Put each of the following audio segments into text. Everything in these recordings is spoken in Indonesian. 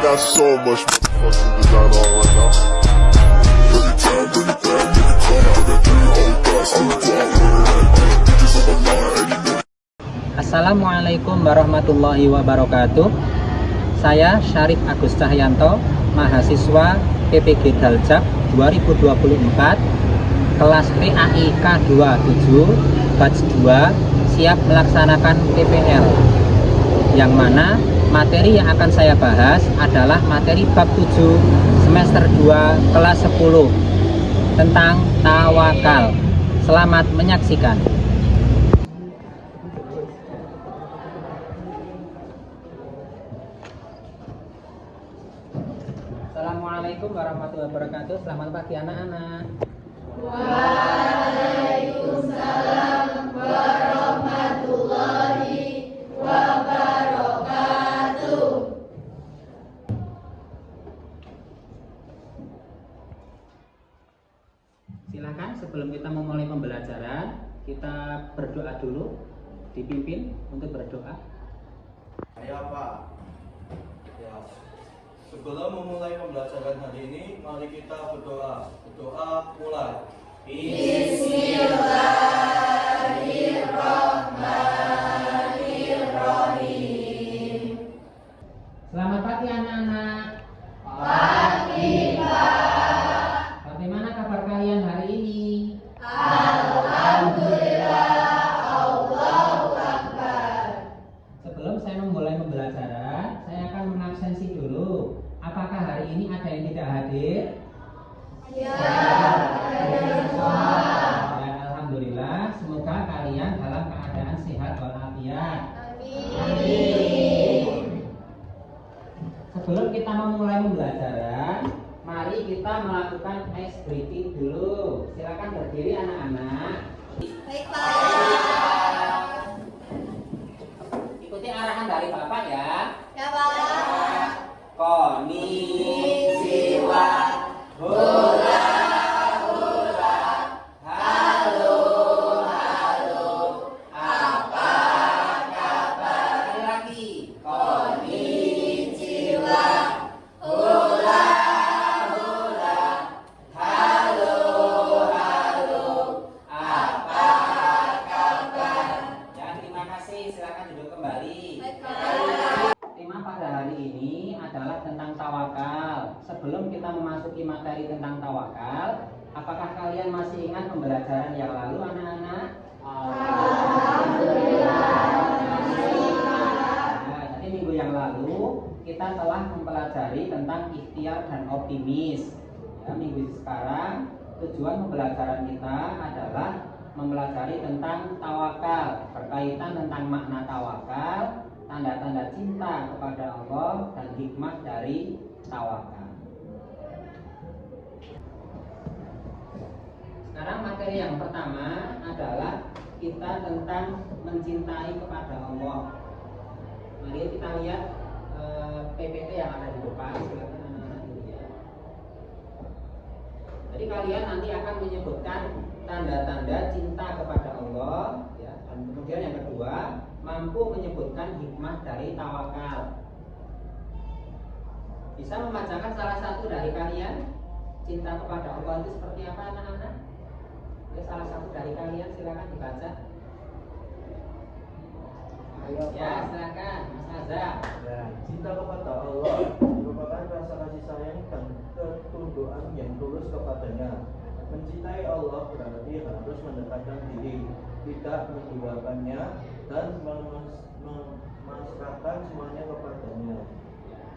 got so much fucking design on right now. Every time, bring it back, make it come out. Got 3 whole thoughts, I'm the block with it. Bitches on my line, and you know. Assalamualaikum warahmatullahi wabarakatuh. Saya Syarif Agus Cahyanto, mahasiswa PPG Daljak 2024, kelas PAI K27, batch 2, siap melaksanakan PPL. Yang mana materi yang akan saya bahas adalah materi bab 7 semester 2 kelas 10 tentang tawakal. Selamat menyaksikan. Assalamualaikum warahmatullahi wabarakatuh. Selamat pagi anak-anak. Waalaikumsalam warahmatullahi wabarakatuh. Silakan sebelum kita memulai pembelajaran, kita berdoa dulu. Dipimpin untuk berdoa. Ayo Pak. Ya. Sebelum memulai pembelajaran hari ini, mari kita berdoa. Berdoa mulai. Bismillahirrahmanirrahim. Selamat pagi anak-anak. Pagi Pak. Bagaimana kabar kalian hari ini? Alhamdulillah, Allahu Akbar. Sebelum saya memulai pembelajaran, saya akan mengabsensi dulu. Apakah hari ini ada yang tidak hadir? Ya, ada semua. Ya, alhamdulillah. Semoga kalian dalam keadaan sehat walafiat. Amin. Sebelum kita memulai pembelajaran, mari kita melakukan ice breathing dulu. Silakan berdiri anak-anak. Baik Pak. Ikuti arahan dari Bapak ya. Ya Pak. Konnichiwa. Hura hura. Halo halo. Apa kabar? Sekali lagi. Konnichiwa. Hura hura. Halo halo. Apa kabar? Ya, terima kasih. Silakan duduk kembali. Baik Pak. Tema pada hari ini adalah tentang tawakal. Sebelum kita memasuki materi tentang tawakal, apakah kalian masih ingat pembelajaran yang lalu anak-anak? Nah, jadi minggu yang lalu kita telah mempelajari tentang ikhtiar dan optimis. Ya, minggu sekarang tujuan pembelajaran kita adalah mempelajari tentang tawakal, berkaitan tentang makna tawakal, tanda-tanda cinta kepada Allah dan hikmah dari tawakal. Sekarang materi yang pertama adalah kita tentang mencintai kepada Allah. Mari kita lihat PPT yang ada di depan. Silakan anak-anak dilihat. Jadi kalian nanti akan menyebutkan tanda-tanda cinta kepada Allah, ya. Dan kemudian yang kedua, mampu menyebutkan hikmah dari tawakal. Bisa membacakan salah satu dari kalian? Cinta kepada Allah itu seperti apa anak-anak? Salah satu dari kalian silakan dibaca. Ya, silakan Mas Azza. Ya, cinta kepada Allah merupakan rasa kasih sayang dan ketundukan yang tulus kepadanya. Mencintai Allah berarti harus mendekatkan diri, tidak menduakannya dan memasrahkan semuanya kepadanya.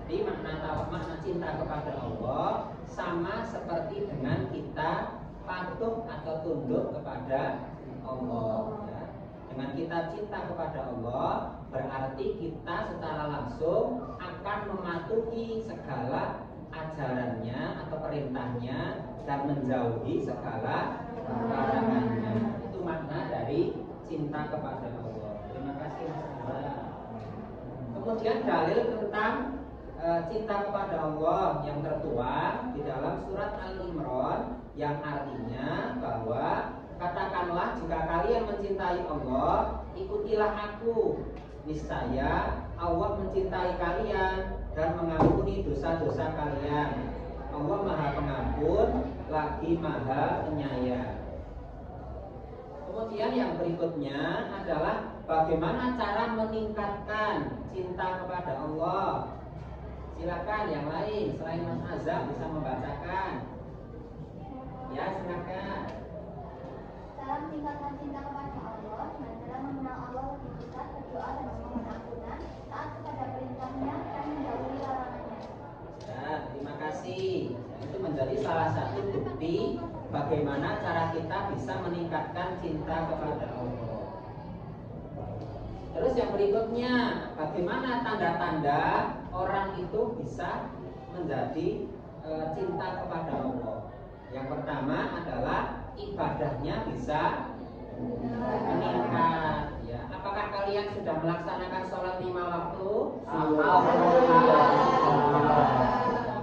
Jadi makna cinta kepada Allah sama seperti dengan kita patuh atau tunduk kepada Allah. Ya. Dengan kita cinta kepada Allah berarti kita secara langsung akan mematuhi segala ajarannya atau perintahnya dan menjauhi segala larangannya. Itu makna dari cinta kepada Allah. Terima kasih Mas Azza. Kemudian dalil tentang cinta kepada Allah yang tertuang di dalam surat Al-Imran yang artinya bahwa katakanlah jika kalian mencintai Allah, ikutilah aku niscaya Allah mencintai kalian dan mengampuni dosa-dosa kalian. Allah Maha Pengampun lagi Maha Penyayang. Kemudian yang berikutnya adalah bagaimana cara meningkatkan cinta kepada Allah. Silakan yang lain selain Mas Azam bisa membacakan. Ya, silakan. Cara meningkatkan cinta kepada Allah dengan cara mengenal Allah lebih dekat, berdoa dan memohon ampunan, taat kepada perintahnya dan menjauhi larangannya. Ya, terima kasih. Itu menjadi salah satu bukti bagaimana cara kita bisa meningkatkan cinta kepada Allah. Terus yang berikutnya, bagaimana tanda-tanda orang itu bisa menjadi cinta kepada Allah. Yang pertama adalah ibadahnya bisa meningkat. Ya, apakah kalian sudah melaksanakan sholat 5 waktu? Alhamdulillah.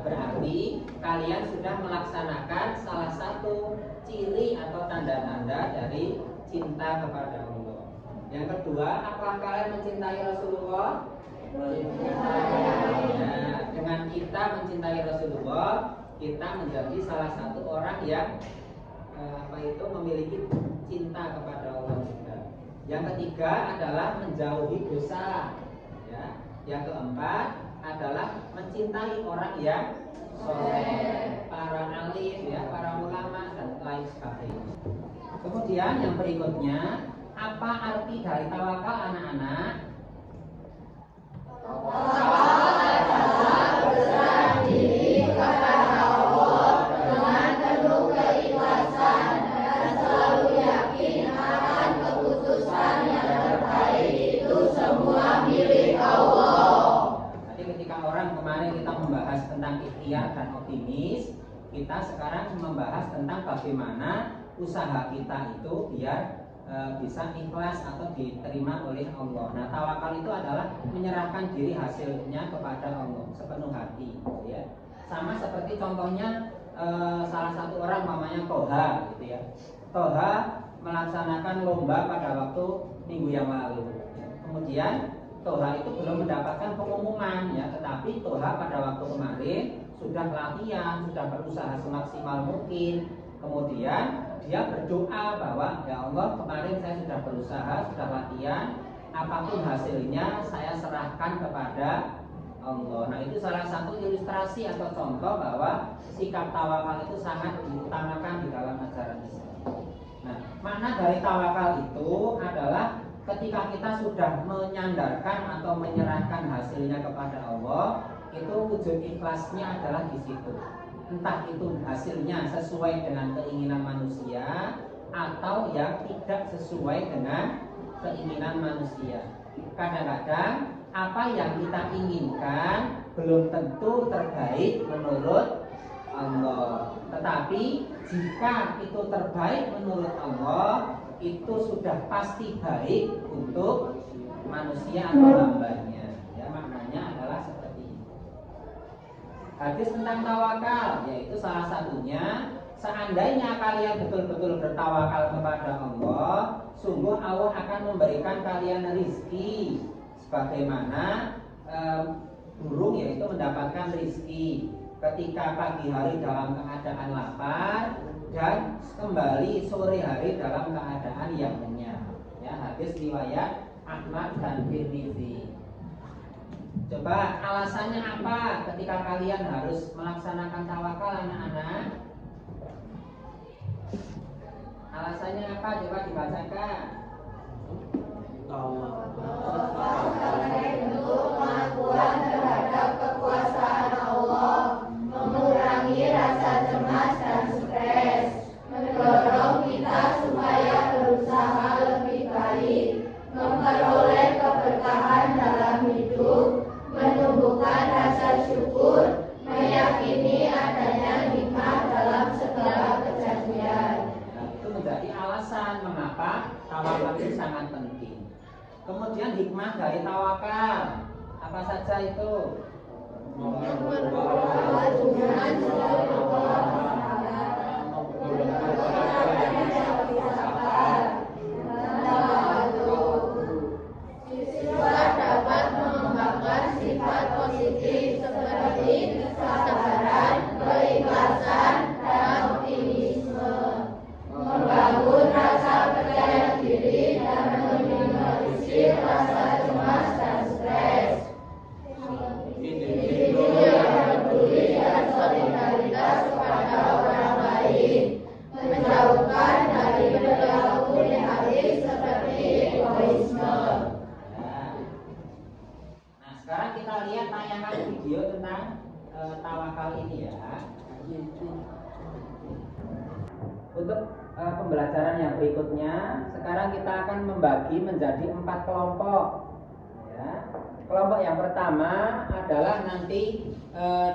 Berarti kalian sudah melaksanakan salah satu ciri atau tanda-tanda dari cinta kepada Allah. Yang kedua, apakah kalian mencintai Rasulullah? Ya, dengan kita mencintai Rasulullah, kita menjadi salah satu orang yang memiliki cinta kepada Allah juga. Yang ketiga adalah menjauhi dosa. Ya. Yang keempat adalah mencintai orang yang soleh, para alim, ya, para ulama dan lain sebagainya. Kemudian yang berikutnya, apa arti dari tawakal anak-anak? Berserah diri kepada Allah dengan penuh keikhlasan dan selalu yakin akan keputusan yang terbaik itu semua milik Allah. Jadi ketika orang kemarin kita membahas tentang ikhtiar dan optimis, kita sekarang membahas tentang bagaimana usaha kita itu biar bisa ikhlas atau diterima oleh Allah. Nah, tawakal itu adalah menyerahkan diri hasilnya kepada Allah sepenuh hati, ya. Sama seperti contohnya salah satu orang namanya Toha, gitu ya. Toha melaksanakan lomba pada waktu minggu yang lalu. Kemudian Toha itu belum mendapatkan pengumuman, ya, tetapi Toha pada waktu kemarin sudah latihan, sudah berusaha semaksimal mungkin. Kemudian dia berdoa bahwa ya Allah, kemarin saya sudah berusaha, sudah latihan, apapun hasilnya saya serahkan kepada Allah. Nah, itu salah satu ilustrasi atau contoh bahwa sikap tawakal itu sangat diutamakan di dalam ajaran Islam. Nah, makna dari tawakal itu adalah ketika kita sudah menyandarkan atau menyerahkan hasilnya kepada Allah, itu wujud ikhlasnya adalah di situ. Entah itu hasilnya sesuai dengan keinginan manusia atau yang tidak sesuai dengan keinginan manusia. Kadang-kadang apa yang kita inginkan belum tentu terbaik menurut Allah. Tetapi jika itu terbaik menurut Allah, itu sudah pasti baik untuk manusia atau hambanya. Ya, maknanya adalah seperti itu. Hadis tentang tawakal, yaitu salah satunya, seandainya kalian betul-betul bertawakal kepada Allah, sungguh Allah akan memberikan kalian rizki sebagaimana burung, yaitu mendapatkan rizki ketika pagi hari dalam keadaan lapar dan kembali sore hari dalam keadaan yang kenyang. Ya, hadis riwayat Ahmad dan Tirmidzi. Coba alasannya apa ketika kalian harus melaksanakan tawakal, anak-anak? Alasannya apa? Coba dibacakan. Bentuk pengakuan terhadap kekuasaan Allah, mengurangi rasa cemas dan stres, mendorong kita supaya berusaha lebih baik, memperoleh keberkahan dalam hidup, menumbuhkan rasa syukur, meyakini adanya hikmah dalam segala kejadian. Nah, itu menjadi alasan mengapa tawakal itu sangat penting. Kemudian hikmah dari tawakal apa saja itu? Sifat Sekarang kita lihat tayangan video tentang tawakal ini ya. Untuk pembelajaran yang berikutnya, sekarang kita akan membagi menjadi 4 kelompok. Ya. Kelompok yang pertama adalah nanti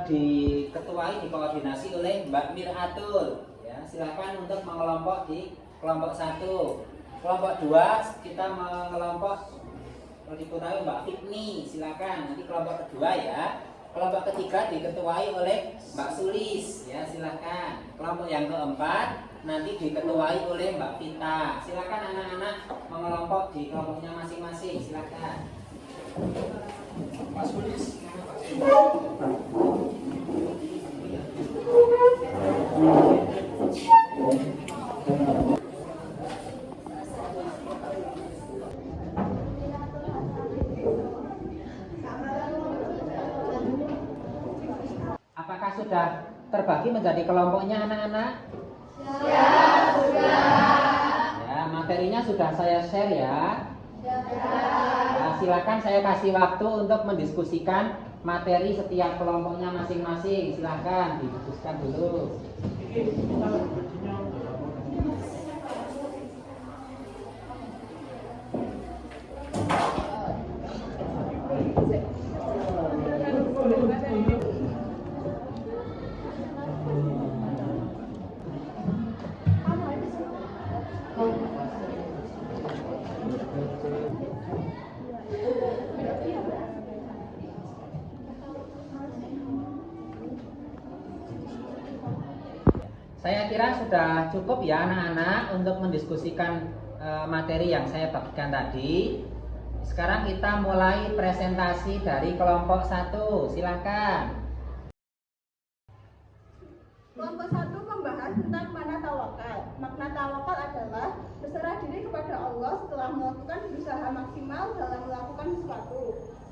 diketuai, dikoordinasi oleh Mbak Miratul. Ya, silakan untuk mengelompok di kelompok 1. Kelompok 2 kita mengelompok diketuai Mbak Fikni. Silakan nanti kelompok kedua ya. Kelompok ketiga diketuai oleh Mbak Sulis. Ya, silakan. Kelompok yang keempat nanti diketuai oleh Mbak Vita. Silakan anak-anak mengelompok di kelompoknya masing-masing. Silakan. Mas Sulis. Apakah sudah terbagi menjadi kelompoknya anak-anak? Ya, sudah. Ya, materinya sudah saya share ya. Nah, silakan saya kasih waktu untuk mendiskusikan materi setiap kelompoknya masing-masing. Silakan didiskusikan dulu. Saya kira sudah cukup ya anak-anak untuk mendiskusikan materi yang saya bagikan tadi. Sekarang kita mulai presentasi dari kelompok 1. Silakan. Kelompok 1 membahas tentang makna tawakal. Makna tawakal adalah berserah diri kepada Allah setelah melakukan berusaha maksimal dalam melakukan sesuatu.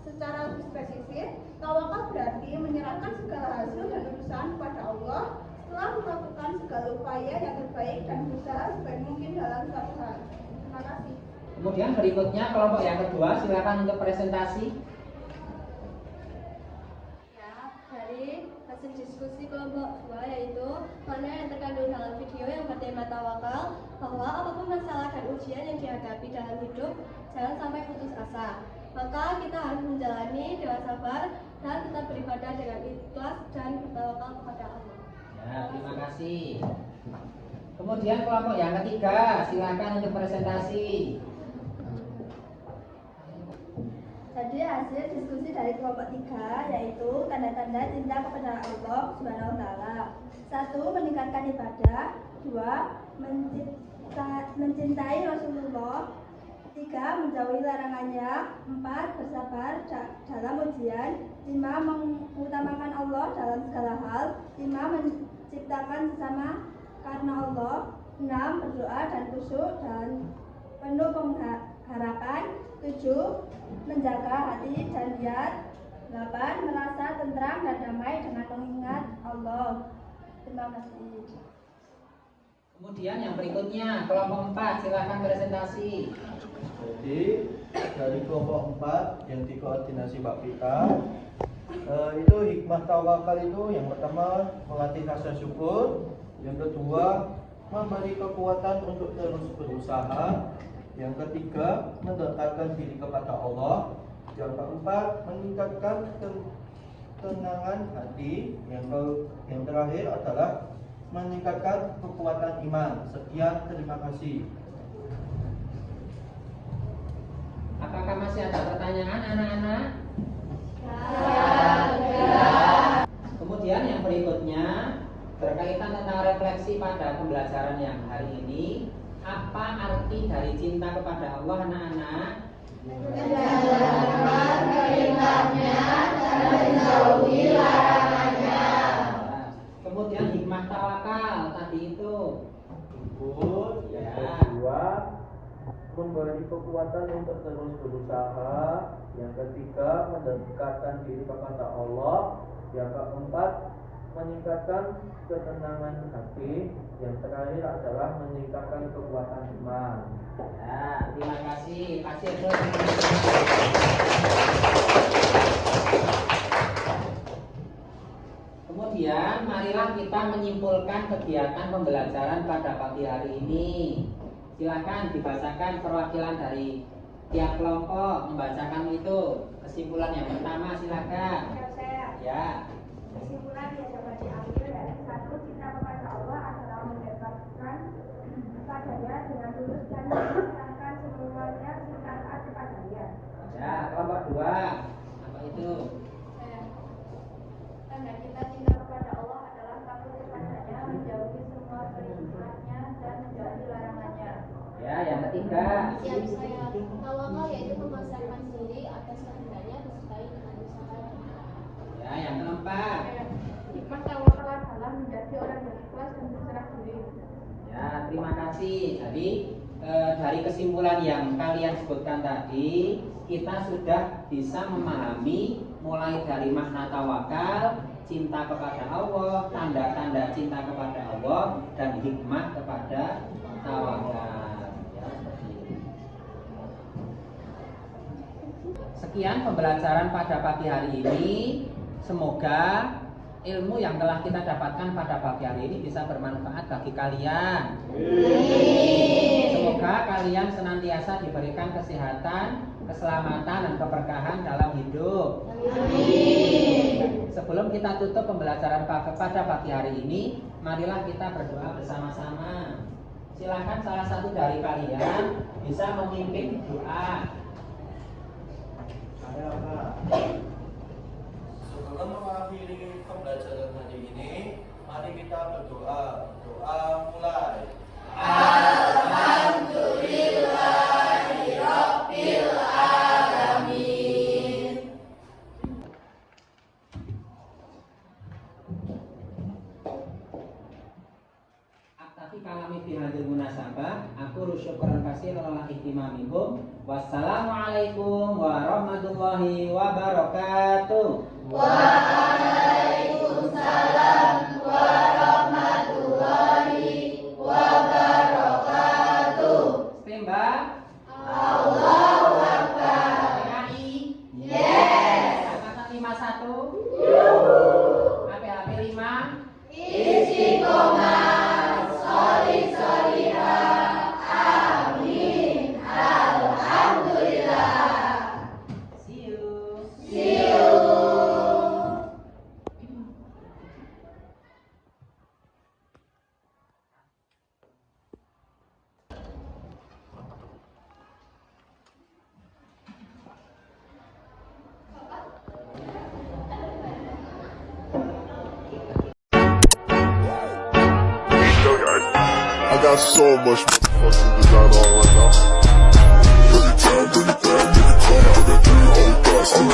Secara lebih spesifik, tawakal berarti menyerahkan segala hasil dan urusan kepada Allah setelah melakukan segala upaya yang terbaik dan berusaha sebaik mungkin dalam suatu hal. Terima kasih. Kemudian berikutnya kelompok yang kedua, silakan untuk presentasi. Ya, dari hasil diskusi kelompok 2 yaitu makna yang terkandung dalam video yang bertema tawakal, bahwa apapun masalah dan ujian yang dihadapi dalam hidup, jangan sampai putus asa. Maka kita harus menjalani dengan sabar dan tetap beribadah dengan ikhlas dan bertawakal kepada Allah. Ya, terima kasih. Kemudian kelompok yang ketiga, silakan untuk presentasi. Jadi hasil diskusi dari kelompok 3 yaitu tanda-tanda cinta kepada Allah Subhanahu wa taala. 1. Meningkatkan ibadah. 2. Mencintai Rasulullah. 3. Menjauhi larangannya. 4. Bersabar dalam ujian. 5. Mengutamakan Allah dalam segala hal. 5. Menciptakan sesama karena Allah. 6. Berdoa dan khusyuk dan penuh pengharapan. 7. Menjaga hati dan niat. 8. Merasa tentram dan damai dengan mengingat Allah. Terima kasih. Kemudian yang berikutnya, kelompok 4, silakan presentasi. Jadi dari kelompok 4 yang dikoordinasi Mbak Vita, itu hikmah tawakal itu yang pertama melatih rasa syukur, yang kedua memberi kekuatan untuk terus berusaha, yang ketiga mendekatkan diri kepada Allah, yang keempat meningkatkan ketenangan hati, yang terakhir adalah meningkatkan kekuatan iman. Sekian, terima kasih. Apakah masih ada pertanyaan anak-anak? Kemudian yang berikutnya berkaitan tentang refleksi pada pembelajaran yang hari ini. Apa arti dari cinta kepada Allah anak-anak? Menjalankan perintahnya dan menjauhi larangannya. Kemudian hikmah tawakal tadi itu. Syukur, yang Ya. kedua memberi kekuatan untuk terus berusaha, yang ketiga mendekatkan diri kepada Allah, yang keempat meningkatkan ketenangan hati, yang terakhir adalah meningkatkan kekuatan iman. Ya, terima kasih. Kasih. kita menyimpulkan kegiatan pembelajaran pada pagi hari ini. Silakan dibacakan perwakilan dari tiap kelompok membacakan itu. Kesimpulan yang pertama silakan. Ya. Kesimpulan yang dapat diambil dari satu, cinta kepada Allah adalah mendekatkan kepadanya dengan tulus dan menceritakan semuanya cinta taat kepadanya. Ya, kelompok dua. Apa itu? Tanda kita cinta kepada Allah adalah takut kepadanya, menjauhi semua perintahnya dan menjauhi larangannya. Ya, yang ketiga. Siap saya. Tawakal yaitu memasrahkan diri atas kehendaknya disertai dengan usaha. Ya, yang keempat. Hikmah tawakal adalah menjadi orang yang ikhlas dan berserah diri. Ya, terima kasih. Jadi dari kesimpulan yang kalian sebutkan tadi, kita sudah bisa memahami mulai dari makna tawakal, cinta kepada Allah, tanda-tanda cinta kepada Allah, dan hikmah kepada tawakal. Ya, seperti itu. Sekian pembelajaran pada pagi hari ini. Semoga ilmu yang telah kita dapatkan pada pagi hari ini bisa bermanfaat bagi kalian. Semoga kalian senantiasa diberikan kesehatan, keselamatan, dan keberkahan dalam hidup. Sebelum kita tutup pembelajaran pada pagi hari ini, marilah kita berdoa bersama-sama. Silakan salah satu dari kalian bisa memimpin doa. Ayo, Kak. Sebelum mengakhiri pembelajaran hari ini, mari kita berdoa. Doa mulai. Alhamdulillahirabbil alamin. Aktafi kalami fi hadil munasabah. Aku syukuran kasih lana ihtimamikum. Wassalamualaikum warahmatullahi wabarakatuh. Waalaikumsalam warahmatullahi wabarakatuh. Stemba. Allahu Akbar. PKI. Yes. Angkatan 51. APHP 5. Istiqomah. Solih-solihah. Amin. Alhamdulillah. See you. See you. I got so much fucking design on right now. Every time, bring it back, nigga, come out, I got 3 whole thoughts, I'm